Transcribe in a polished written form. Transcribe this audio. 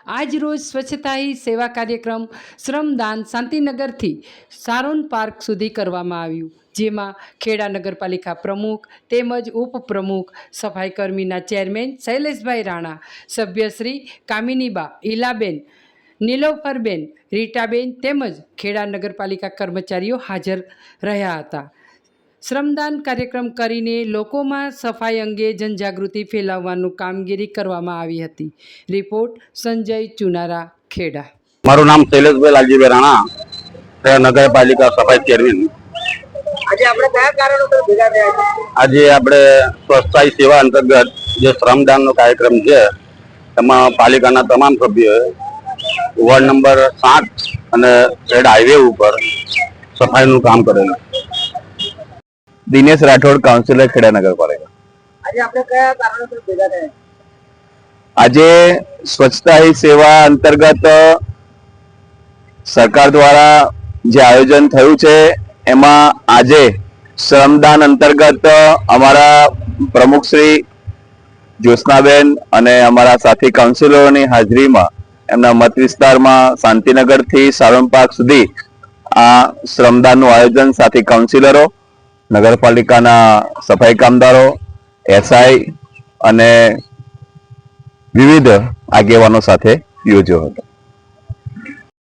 આજ રોજ સ્વચ્છતા હી સેવા કાર્યક્રમ શ્રમદાન શાંતિનગરથી સારોન પાર્ક સુધી કરવામાં આવ્યું, જેમાં ખેડા નગરપાલિકા પ્રમુખ તેમજ ઉપપ્રમુખ, સફાઈ કર્મીના ચેરમેન શૈલેષભાઈ રાણા, સભ્યશ્રી કામિનીબા, ઈલાબેન, નીલોફરબેન, રીટાબેન તેમજ ખેડા નગરપાલિકા કર્મચારીઓ હાજર રહ્યા હતા. શ્રમદાન કાર્યક્રમ કરીને લોકોમાં સફાઈ અંગે જનજાગૃતિ ફેલાવવાનું કામગીરી કરવામાં આવી હતી. રિપોર્ટ સંજય ચુનારા, ખેડા. મારું નામ શૈલેષભાઈ લાલજીભાઈ રાણા, નગરપાલિકા સફાઈ ચેરમેન. આજે આપણે કયા કારણોસર ભેગા થયા છે? આજે આપણે સ્વચ્છતા હી સેવા અંતર્ગત જે શ્રમદાનનો કાર્યક્રમ છે એમાં પાલિકાના તમામ સભ્યોએ વોર્ડ નંબર 7 અને ખેડા હાઈવે ઉપર સફાઈનું કામ કરેલું. દિનેશ રાઠોડ, કાઉન્સિલર, ખેડા નગરપાલિકા. આજે આપણે કયા કારણોસર ભેગા થયા? આજે સ્વચ્છતા હી સેવા અંતર્ગત સરકાર દ્વારા જે આયોજન થયું છે એમાં આજે શ્રમદાન અંતર્ગત અમારા પ્રમુખ શ્રી જ્યોત્સનાબેન અને અમારા સાથી કાઉન્સિલરોની હાજરીમાં એમના મત વિસ્તારમાં શાંતિનગરથી સારોન પાર્ક સુધી આ શ્રમદાનનું આયોજન સાથી કાઉન્સિલરો, નગરપાલિકાના સફાઈ કામદારો, એસઆઈ અને વિવિધ આગેવાનો સાથે યોજ્યો હતો.